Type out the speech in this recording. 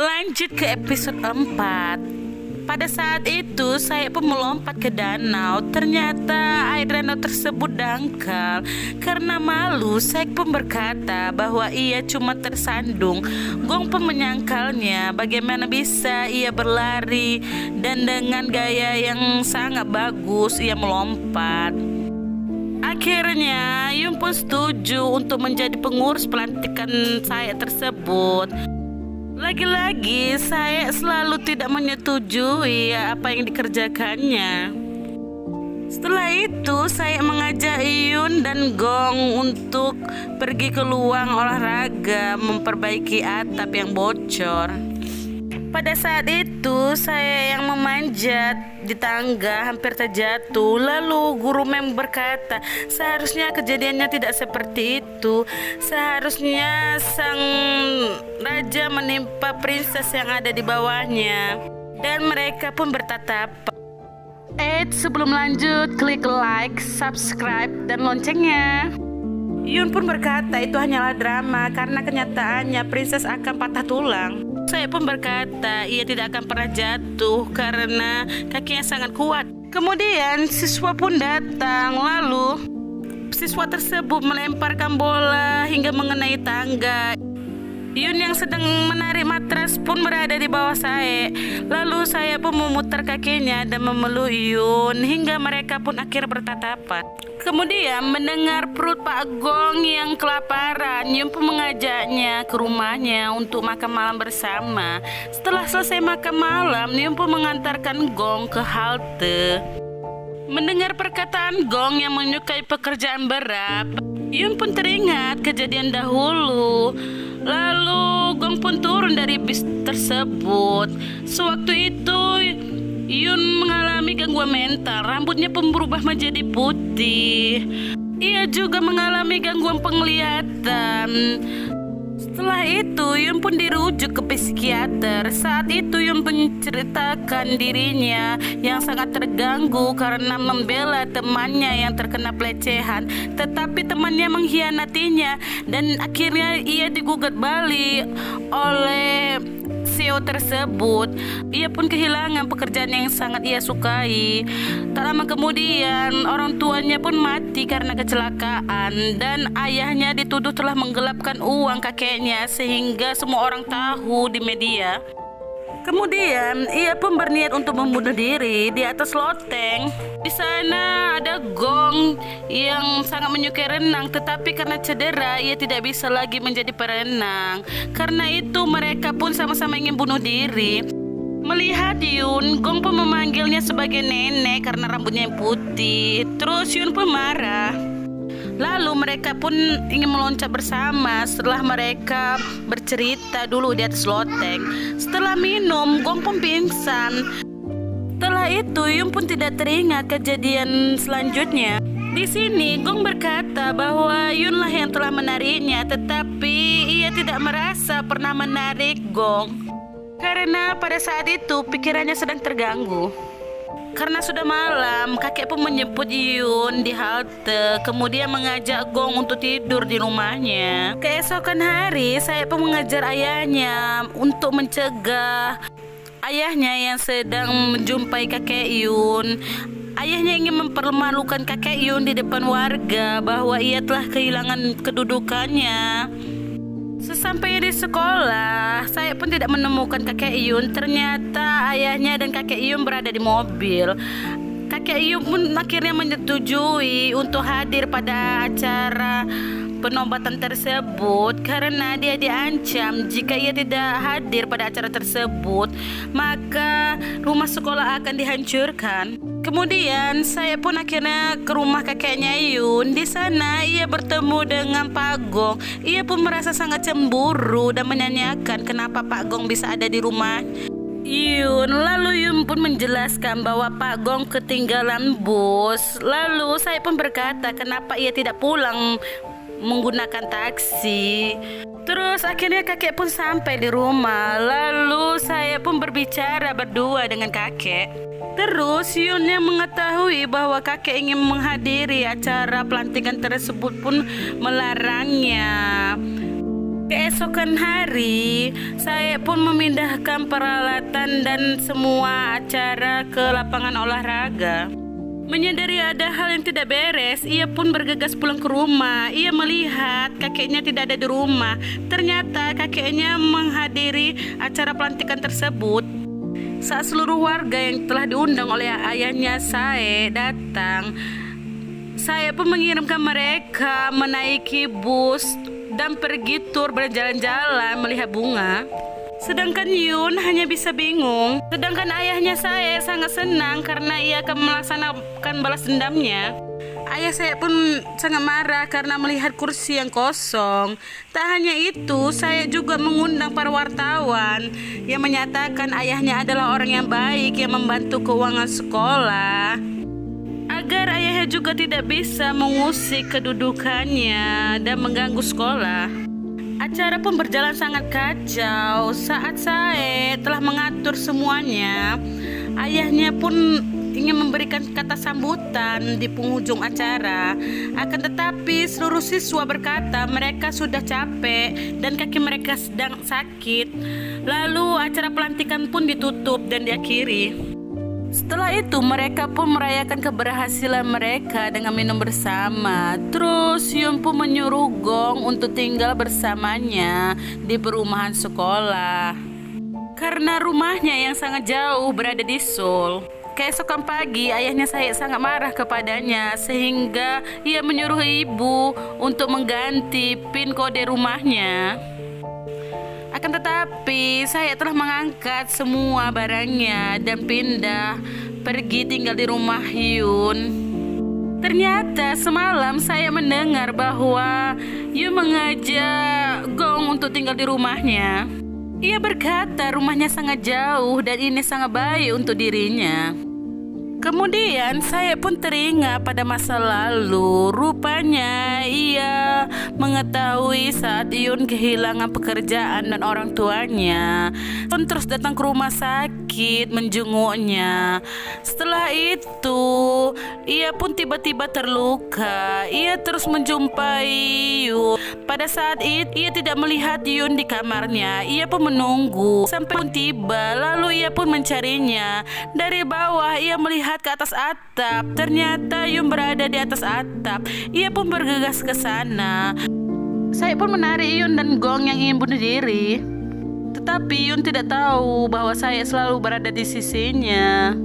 Lanjut ke episode 4. Pada saat itu saya pun melompat ke danau. Ternyata air danau tersebut dangkal. Karena malu saya pun berkata bahwa ia cuma tersandung. Gong pun menyangkalnya bagaimana bisa ia berlari, dan dengan gaya yang sangat bagus ia melompat. Akhirnya Yun pun setuju untuk menjadi pengurus pelantikan saya tersebut. Lagi-lagi saya selalu tidak menyetujui apa yang dikerjakannya. Setelah itu saya mengajak Yun dan Gong untuk pergi ke luang olahraga memperbaiki atap yang bocor. Pada saat itu saya yang memanjat di tangga hampir terjatuh. Lalu guru mem berkata, seharusnya kejadiannya tidak seperti itu. Seharusnya sang raja menimpa princess yang ada di bawahnya. Dan mereka pun bertatap. Sebelum lanjut, klik like, subscribe, dan loncengnya. Yun pun berkata itu hanyalah drama karena kenyataannya princess akan patah tulang. Saya pun berkata ia tidak akan pernah jatuh karena kakinya sangat kuat. Kemudian siswa pun datang, lalu siswa tersebut melemparkan bola hingga mengenai tangga. Yun yang sedang menarik matras pun berada di bawah saya. Lalu saya pun memutar kakinya dan memeluk Yun hingga mereka pun akhirnya bertatapan. Kemudian mendengar perut Pak Gong yang kelaparan, Yun pun mengajaknya ke rumahnya untuk makan malam bersama. Setelah selesai makan malam, Yun pun mengantarkan Gong ke halte. Mendengar perkataan Gong yang menyukai pekerjaan berat, Yun pun teringat kejadian dahulu. Lalu Gong pun turun dari bis tersebut. Sewaktu itu Yun mengalami gangguan mental. Rambutnya pun berubah menjadi putih. Ia juga mengalami gangguan penglihatan. Setelah itu Yun pun dirujuk ke psikiater. Saat itu Yun menceritakan dirinya yang sangat terganggu karena membela temannya yang terkena pelecehan, tetapi temannya mengkhianatinya dan akhirnya ia digugat balik oleh CEO tersebut. Ia pun kehilangan pekerjaan yang sangat ia sukai. Tak lama kemudian orang tuanya pun mati karena kecelakaan, dan ayahnya dituduh telah menggelapkan uang kakeknya sehingga semua orang tahu di media. Kemudian ia pun berniat untuk membunuh diri di atas loteng. Di sana ada Gong yang sangat menyukai renang, tetapi karena cedera ia tidak bisa lagi menjadi perenang. Karena itu mereka pun sama-sama ingin bunuh diri. Melihat Yun, Gong pun memanggilnya sebagai nenek karena rambutnya yang putih. Terus Yun pun marah. Lalu mereka pun ingin meloncat bersama setelah mereka bercerita dulu di atas loteng. Setelah minum, Gong pun pingsan. Setelah itu Yun pun tidak teringat kejadian selanjutnya. Di sini Gong berkata bahwa Yun lah yang telah menariknya, tetapi ia tidak merasa pernah menarik Gong karena pada saat itu pikirannya sedang terganggu. Karena sudah malam, kakek pun menjemput Yun di halte, kemudian mengajak Gong untuk tidur di rumahnya. Keesokan hari, saya pun mengajar ayahnya untuk mencegah ayahnya yang sedang menjumpai kakek Yun. Ayahnya ingin mempermalukan kakek Yun di depan warga bahwa ia telah kehilangan kedudukannya. Sesampainya di sekolah, saya pun tidak menemukan kakek Yun. Ternyata ayahnya dan kakek Yun berada di mobil. Kakek Yun pun akhirnya menyetujui untuk hadir pada acara penobatan tersebut karena dia diancam jika ia tidak hadir pada acara tersebut, maka rumah sekolah akan dihancurkan. Kemudian saya pun akhirnya ke rumah kakeknya Yun. Di sana ia bertemu dengan Pak Gong. Ia pun merasa sangat cemburu dan menanyakan kenapa Pak Gong bisa ada di rumah Yun. Lalu Yun pun menjelaskan bahwa Pak Gong ketinggalan bus. Lalu saya pun berkata kenapa ia tidak pulang menggunakan taksi. Terus akhirnya kakek pun sampai di rumah. Lalu saya pun berbicara berdua dengan kakek. Terus Yun yang mengetahui bahwa kakek ingin menghadiri acara pelantikan tersebut pun melarangnya. Keesokan hari, saya pun memindahkan peralatan dan semua acara ke lapangan olahraga. Menyadari ada hal yang tidak beres, ia pun bergegas pulang ke rumah. Ia melihat kakeknya tidak ada di rumah. Ternyata kakeknya menghadiri acara pelantikan tersebut. Saat seluruh warga yang telah diundang oleh ayahnya saya datang, saya pun mengirimkan mereka menaiki bus dan pergi tur berjalan-jalan melihat bunga. Sedangkan Yun hanya bisa bingung. Sedangkan ayahnya saya sangat senang karena ia akan melaksanakan balas dendamnya. Ayah saya pun sangat marah karena melihat kursi yang kosong. Tak hanya itu, saya juga mengundang para wartawan yang menyatakan ayahnya adalah orang yang baik yang membantu keuangan sekolah, agar ayahnya juga tidak bisa mengusik kedudukannya dan mengganggu sekolah. Acara pun berjalan sangat kacau. Saat saya telah mengatur semuanya, ayahnya pun ingin memberikan kata sambutan di penghujung acara. Akan tetapi seluruh siswa berkata mereka sudah capek dan kaki mereka sedang sakit. Lalu acara pelantikan pun ditutup dan diakhiri. Setelah itu mereka pun merayakan keberhasilan mereka dengan minum bersama. Terus Yun pun menyuruh Gong untuk tinggal bersamanya di perumahan sekolah karena rumahnya yang sangat jauh berada di Seoul. Keesokan pagi ayahnya saya sangat marah kepadanya sehingga ia menyuruh ibu untuk mengganti PIN kode rumahnya. Akan tetapi saya telah mengangkat semua barangnya dan pindah pergi tinggal di rumah Yun. Ternyata semalam saya mendengar bahwa Yun mengajak Gong untuk tinggal di rumahnya. Ia berkata rumahnya sangat jauh dan ini sangat baik untuk dirinya. Kemudian saya pun teringat pada masa lalu. Rupanya ia mengetahui saat Yun kehilangan pekerjaan dan orang tuanya, pun terus datang ke rumah sakit menjenguknya. Setelah itu ia pun tiba-tiba terluka. Ia terus menjumpai Yun. Pada saat itu ia tidak melihat Yun di kamarnya. Ia pun menunggu sampai pun tiba. Lalu ia pun mencarinya. Dari bawah ia melihat ke atas atap. Ternyata Yun berada di atas atap. Ia pun bergegas ke sana. Saya pun menarik Yun dan Gong yang ingin bunuh diri. Tetapi Yun tidak tahu bahwa saya selalu berada di sisinya.